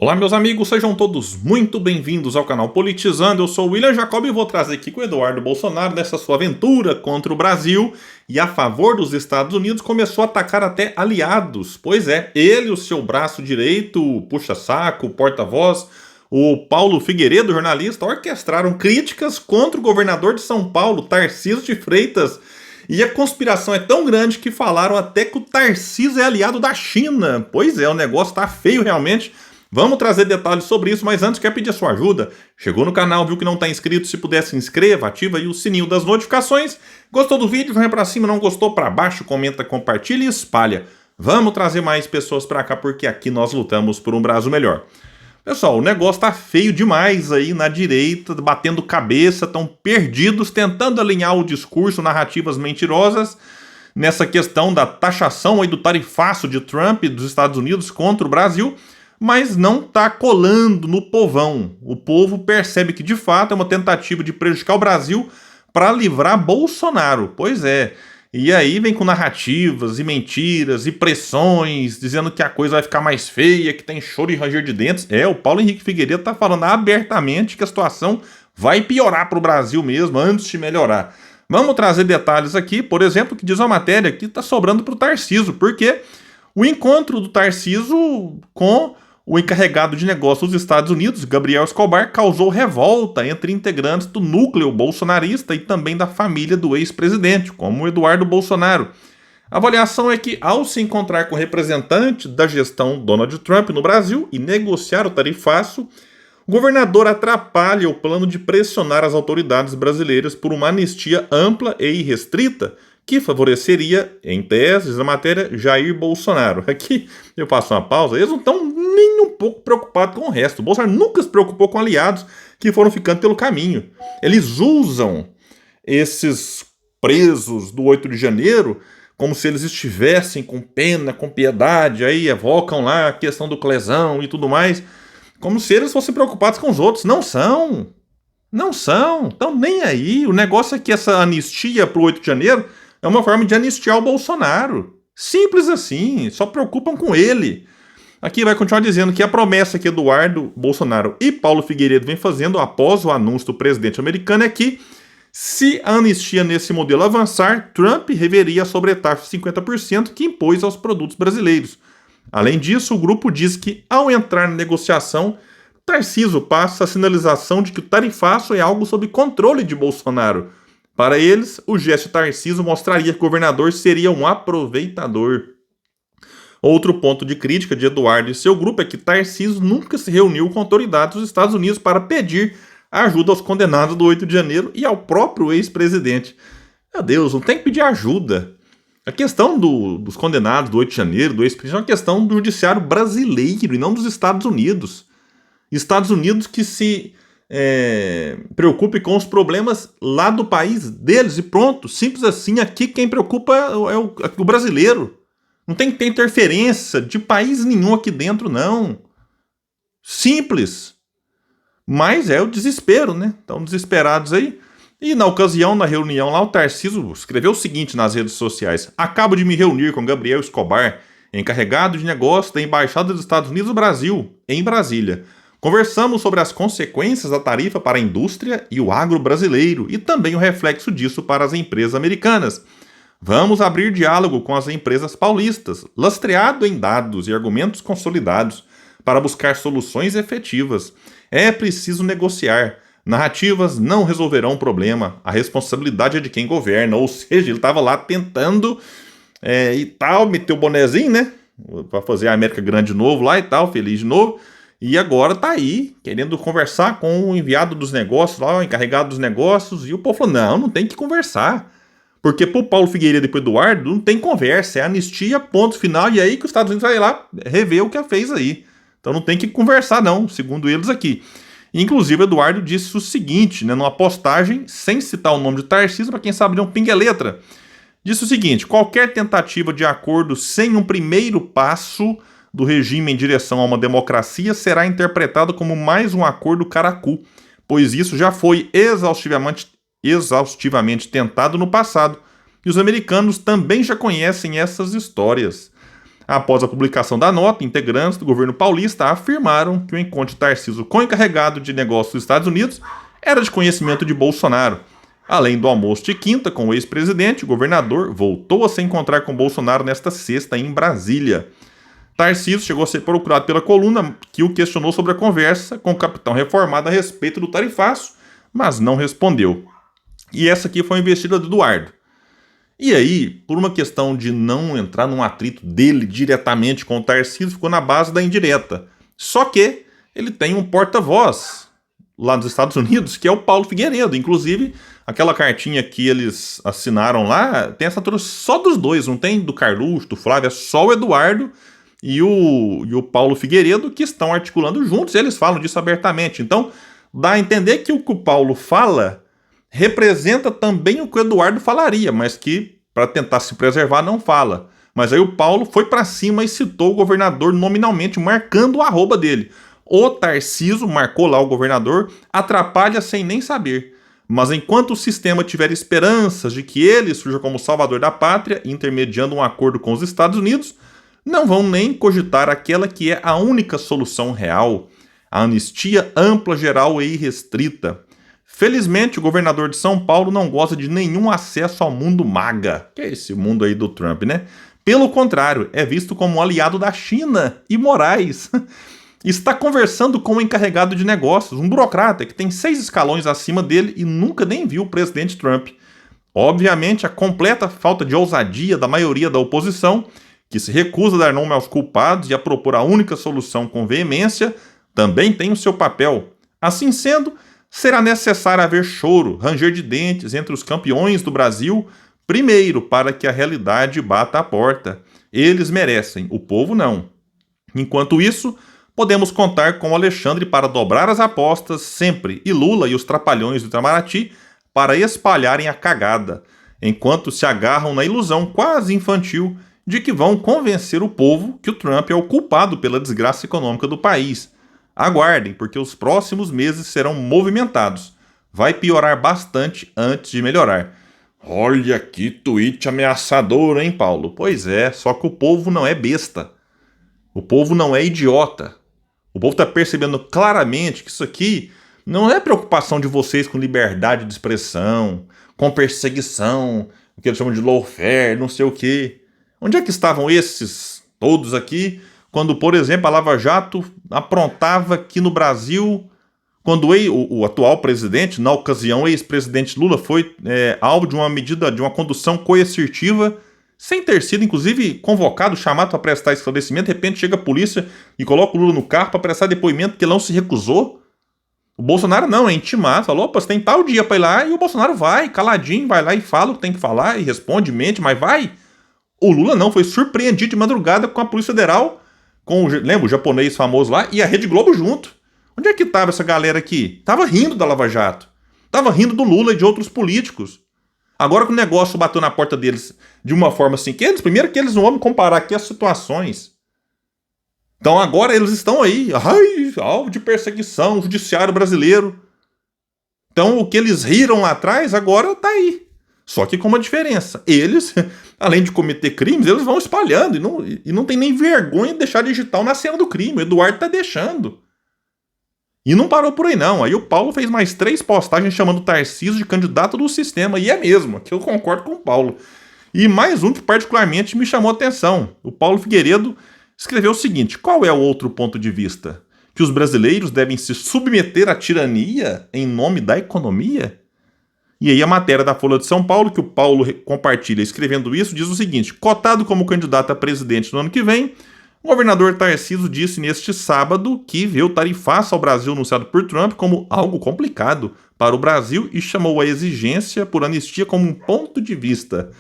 Olá, meus amigos, sejam todos muito bem-vindos ao canal Politizando. Eu sou o William Jacob e vou trazer aqui com o Eduardo Bolsonaro nessa sua aventura contra o Brasil e a favor dos Estados Unidos começou a atacar até aliados. Pois é, ele, o seu braço direito, o puxa-saco, o porta-voz, o Paulo Figueiredo, jornalista, orquestraram críticas contra o governador de São Paulo, Tarcísio de Freitas. E a conspiração é tão grande que falaram até que o Tarcísio é aliado da China. Pois é, o negócio tá feio realmente. Vamos trazer detalhes sobre isso, mas antes quero pedir a sua ajuda. Chegou no canal, viu que não está inscrito, se puder se inscreva, ativa aí o sininho das notificações. Gostou do vídeo? Vai para cima, não gostou? Para baixo, comenta, compartilha e espalha. Vamos trazer mais pessoas para cá, porque aqui nós lutamos por um Brasil melhor. Pessoal, o negócio tá feio demais aí na direita, batendo cabeça, estão perdidos, tentando alinhar o discurso, narrativas mentirosas, nessa questão da taxação aí do tarifaço de Trump e dos Estados Unidos contra o Brasil, mas não está colando no povão. O povo percebe que, de fato, é uma tentativa de prejudicar o Brasil para livrar Bolsonaro. Pois é. E aí vem com narrativas e mentiras e pressões, dizendo que a coisa vai ficar mais feia, que tem choro e ranger de dentes. O Paulo Henrique Figueiredo está falando abertamente que a situação vai piorar para o Brasil mesmo, antes de melhorar. Vamos trazer detalhes aqui, por exemplo, que diz uma matéria que está sobrando para o Tarcísio, porque o encontro do Tarcísio com o encarregado de negócios dos Estados Unidos, Gabriel Escobar, causou revolta entre integrantes do núcleo bolsonarista e também da família do ex-presidente, como o Eduardo Bolsonaro. A avaliação é que, ao se encontrar com representante da gestão Donald Trump no Brasil e negociar o tarifaço, o governador atrapalha o plano de pressionar as autoridades brasileiras por uma anistia ampla e irrestrita, que favoreceria, em teses da matéria, Jair Bolsonaro. Aqui eu faço uma pausa, eles não estão nem um pouco preocupados com o resto. O Bolsonaro nunca se preocupou com aliados que foram ficando pelo caminho. Eles usam esses presos do 8 de janeiro como se eles estivessem com pena, com piedade, aí evocam lá a questão do Clesão e tudo mais, como se eles fossem preocupados com os outros. Não são. Não são. Estão nem aí. O negócio é que essa anistia para o 8 de janeiro é uma forma de anistiar o Bolsonaro. Simples assim, só preocupam com ele. Aqui vai continuar dizendo que a promessa que Eduardo Bolsonaro e Paulo Figueiredo vem fazendo após o anúncio do presidente americano é que, se a anistia nesse modelo avançar, Trump reveria a sobretaxa de 50% que impôs aos produtos brasileiros. Além disso, o grupo diz que, ao entrar na negociação, Tarcísio passa a sinalização de que o tarifaço é algo sob controle de Bolsonaro. Para eles, o gesto de Tarcísio mostraria que o governador seria um aproveitador. Outro ponto de crítica de Eduardo e seu grupo é que Tarcísio nunca se reuniu com autoridades dos Estados Unidos para pedir ajuda aos condenados do 8 de janeiro e ao próprio ex-presidente. Meu Deus, não tem que pedir ajuda. A questão dos condenados do 8 de janeiro, do ex-presidente, é uma questão do judiciário brasileiro e não dos Estados Unidos. Estados Unidos que se preocupe com os problemas lá do país deles e pronto, simples assim. Aqui quem preocupa é o brasileiro. Não tem que ter interferência de país nenhum aqui dentro, não. Simples. Mas é o desespero, né? Estão desesperados aí. E na ocasião, na reunião lá, o Tarcísio escreveu o seguinte nas redes sociais: acabo de me reunir com Gabriel Escobar, encarregado de negócios da Embaixada dos Estados Unidos no Brasil, em Brasília. Conversamos sobre as consequências da tarifa para a indústria e o agro brasileiro e também o reflexo disso para as empresas americanas. Vamos abrir diálogo com as empresas paulistas, lastreado em dados e argumentos consolidados, para buscar soluções efetivas. É preciso negociar. Narrativas não resolverão o problema. A responsabilidade é de quem governa. Ou seja, ele estava lá tentando e tal, meteu o bonezinho, né? Para fazer a América grande de novo lá e tal, feliz de novo. E agora tá aí, querendo conversar com o enviado dos negócios, lá, o encarregado dos negócios, e o povo falou, não tem que conversar. Porque pro Paulo Figueiredo e pro Eduardo não tem conversa, é anistia, ponto final, e aí que os Estados Unidos vai lá rever o que fez aí. Então não tem que conversar não, segundo eles aqui. Inclusive o Eduardo disse o seguinte, né, numa postagem, sem citar o nome de Tarcísio, para quem sabe de um pinga-letra, disse o seguinte: qualquer tentativa de acordo sem um primeiro passo do regime em direção a uma democracia será interpretado como mais um acordo caracu, pois isso já foi exaustivamente tentado no passado, e os americanos também já conhecem essas histórias. Após a publicação da nota, integrantes do governo paulista afirmaram que o encontro de Tarcísio com o encarregado de negócios dos Estados Unidos era de conhecimento de Bolsonaro. Além do almoço de quinta com o ex-presidente, o governador voltou a se encontrar com Bolsonaro nesta sexta em Brasília. Tarcísio chegou a ser procurado pela coluna, que o questionou sobre a conversa com o capitão reformado a respeito do tarifaço, mas não respondeu. E essa aqui foi a investida do Eduardo. E aí, por uma questão de não entrar num atrito dele diretamente com o Tarcísio, ficou na base da indireta. Só que ele tem um porta-voz lá nos Estados Unidos, que é o Paulo Figueiredo. Inclusive, aquela cartinha que eles assinaram lá, tem assinatura só dos dois, não tem do Carluxo, do Flávio, é só o Eduardo e o Paulo Figueiredo que estão articulando juntos, e eles falam disso abertamente. Então, dá a entender que o Paulo fala representa também o que o Eduardo falaria, mas que, para tentar se preservar, não fala. Mas aí o Paulo foi para cima e citou o governador nominalmente, marcando o arroba dele. O Tarcísio marcou lá o governador, atrapalha sem nem saber. Mas enquanto o sistema tiver esperanças de que ele surja como salvador da pátria, intermediando um acordo com os Estados Unidos, não vão nem cogitar aquela que é a única solução real, a anistia ampla, geral e irrestrita. Felizmente, o governador de São Paulo não gosta de nenhum acesso ao mundo MAGA, que é esse mundo aí do Trump, né? Pelo contrário, é visto como um aliado da China e Moraes. Está conversando com o encarregado de negócios, um burocrata que tem 6 escalões acima dele e nunca nem viu o presidente Trump. Obviamente, a completa falta de ousadia da maioria da oposição, que se recusa a dar nome aos culpados e a propor a única solução com veemência, também tem o seu papel. Assim sendo, será necessário haver choro, ranger de dentes entre os campeões do Brasil, primeiro para que a realidade bata à porta. Eles merecem, o povo não. Enquanto isso, podemos contar com Alexandre para dobrar as apostas sempre e Lula e os trapalhões do Itamaraty para espalharem a cagada, enquanto se agarram na ilusão quase infantil de que vão convencer o povo que o Trump é o culpado pela desgraça econômica do país. Aguardem, porque os próximos meses serão movimentados. Vai piorar bastante antes de melhorar. Olha que tweet ameaçador, hein, Paulo? Pois é, só que o povo não é besta. O povo não é idiota. O povo está percebendo claramente que isso aqui não é preocupação de vocês com liberdade de expressão, com perseguição, o que eles chamam de lawfare, não sei o quê. Onde é que estavam esses todos aqui quando, por exemplo, a Lava Jato aprontava aqui no Brasil, quando o atual presidente, na ocasião ex-presidente Lula, foi alvo de uma medida, de uma condução coercitiva, sem ter sido, inclusive, convocado, chamado para prestar esclarecimento, de repente chega a polícia e coloca o Lula no carro para prestar depoimento que ele não se recusou. O Bolsonaro não, é intimado, falou, opa, você tem tal dia para ir lá, e o Bolsonaro vai, caladinho, vai lá e fala o que tem que falar, e responde, mente, mas vai. O Lula não, foi surpreendido de madrugada com a Polícia Federal, lembra o japonês famoso lá, e a Rede Globo junto. Onde é que estava essa galera aqui? Tava rindo da Lava Jato, tava rindo do Lula e de outros políticos. Agora que o negócio bateu na porta deles de uma forma assim, primeiro que eles não vão comparar aqui as situações. Então agora eles estão aí, alvo de perseguição, judiciário brasileiro. Então o que eles riram lá atrás, agora tá aí. Só que com uma diferença. Eles, além de cometer crimes, eles vão espalhando e não tem nem vergonha de deixar digital na cena do crime. O Eduardo tá deixando. E não parou por aí não. Aí o Paulo fez mais 3 postagens chamando o Tarcísio de candidato do sistema. E é mesmo, que eu concordo com o Paulo. E mais um que particularmente me chamou a atenção. O Paulo Figueiredo escreveu o seguinte: qual é o outro ponto de vista? Que os brasileiros devem se submeter à tirania em nome da economia? E aí a matéria da Folha de São Paulo, que o Paulo compartilha escrevendo isso, diz o seguinte: cotado como candidato a presidente no ano que vem, o governador Tarcísio disse neste sábado que vê o tarifaço ao Brasil anunciado por Trump como algo complicado para o Brasil e chamou a exigência por anistia como um ponto de vista.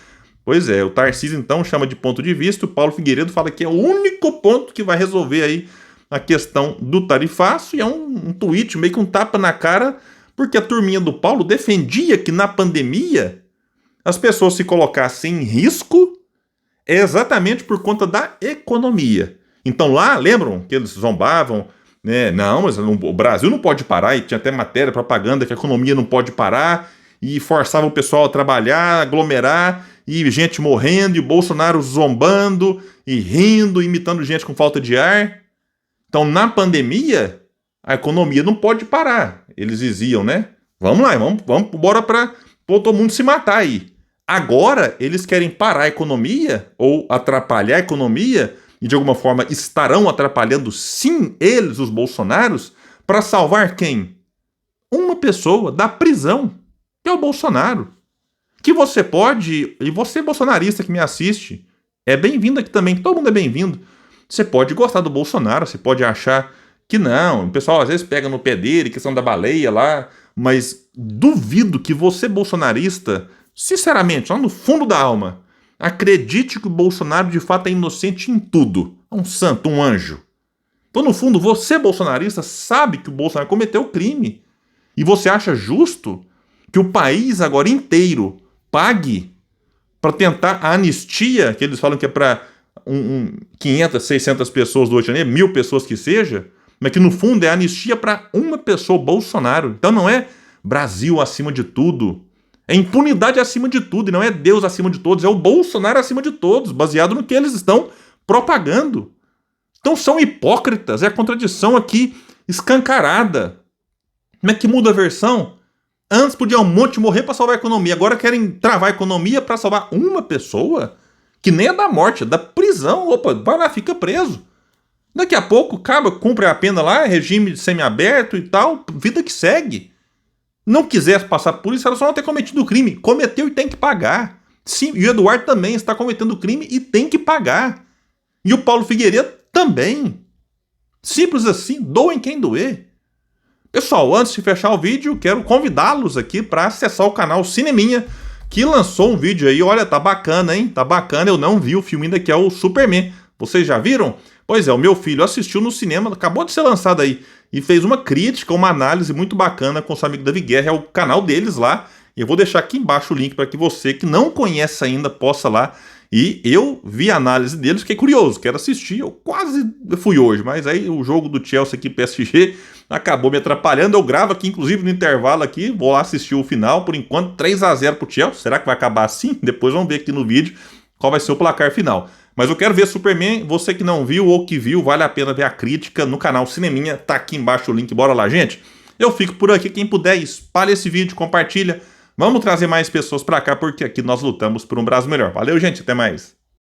Pois é, o Tarcísio então chama de ponto de vista, o Paulo Figueiredo fala que é o único ponto que vai resolver aí a questão do tarifaço, e é um tweet, meio que um tapa na cara, porque a turminha do Paulo defendia que na pandemia as pessoas se colocassem em risco exatamente por conta da economia. Então lá, lembram que eles zombavam, né? Não, mas o Brasil não pode parar, e tinha até matéria, propaganda que a economia não pode parar, e forçava o pessoal a trabalhar, aglomerar, e gente morrendo, e o Bolsonaro zombando, e rindo, imitando gente com falta de ar. Então, na pandemia, a economia não pode parar. Eles diziam, né? Vamos lá, bora para todo mundo se matar aí. Agora, eles querem parar a economia, ou atrapalhar a economia, e de alguma forma estarão atrapalhando, sim, eles, os bolsonaros, para salvar quem? Uma pessoa da prisão, que é o Bolsonaro. Que você pode, e você bolsonarista que me assiste, é bem-vindo aqui também, todo mundo é bem-vindo. Você pode gostar do Bolsonaro, você pode achar que não, o pessoal às vezes pega no pé dele, questão da baleia lá, mas duvido que você, bolsonarista, sinceramente, lá no fundo da alma, acredite que o Bolsonaro de fato é inocente em tudo. É um santo, um anjo. Então, no fundo, você, bolsonarista, sabe que o Bolsonaro cometeu crime. E você acha justo que o país agora inteiro pague para tentar a anistia, que eles falam que é para 500, 600 pessoas do 8 de janeiro, 1000 pessoas que seja, mas que no fundo é anistia para uma pessoa, Bolsonaro. Então não é Brasil acima de tudo. É impunidade acima de tudo, e não é Deus acima de todos, é o Bolsonaro acima de todos, baseado no que eles estão propagando. Então são hipócritas, é a contradição aqui escancarada. Como é que muda a versão? Antes podia um monte morrer para salvar a economia, agora querem travar a economia para salvar uma pessoa? Que nem é da morte, é da prisão. Opa, vai lá, fica preso. Daqui a pouco, cumpre a pena lá, regime semiaberto e tal, vida que segue. Não quisesse passar por isso, era só não ter cometido o crime. Cometeu e tem que pagar. Sim, e o Eduardo também está cometendo crime e tem que pagar. E o Paulo Figueiredo também. Simples assim, doem quem doer. Pessoal, antes de fechar o vídeo, quero convidá-los aqui para acessar o canal Cineminha, que lançou um vídeo aí. Olha, tá bacana, hein? Tá bacana, eu não vi o filme ainda, que é o Superman. Vocês já viram? Pois é, o meu filho assistiu no cinema, acabou de ser lançado aí, e fez uma crítica, uma análise muito bacana com o seu amigo Davi Guerra, é o canal deles lá. Eu vou deixar aqui embaixo o link para que você que não conhece ainda possa lá. E eu vi a análise deles, fiquei curioso, quero assistir. Eu quase fui hoje, mas aí o jogo do Chelsea aqui, PSG, acabou me atrapalhando. Eu gravo aqui, inclusive, no intervalo aqui, vou lá assistir o final. Por enquanto, 3-0 pro Chelsea. Será que vai acabar assim? Depois vamos ver aqui no vídeo qual vai ser o placar final. Mas eu quero ver Superman. Você que não viu ou que viu, vale a pena ver a crítica no canal Cineminha. Tá aqui embaixo o link, bora lá, gente. Eu fico por aqui, quem puder, espalha esse vídeo, compartilha. Vamos trazer mais pessoas pra cá, porque aqui nós lutamos por um Brasil melhor. Valeu, gente, até mais.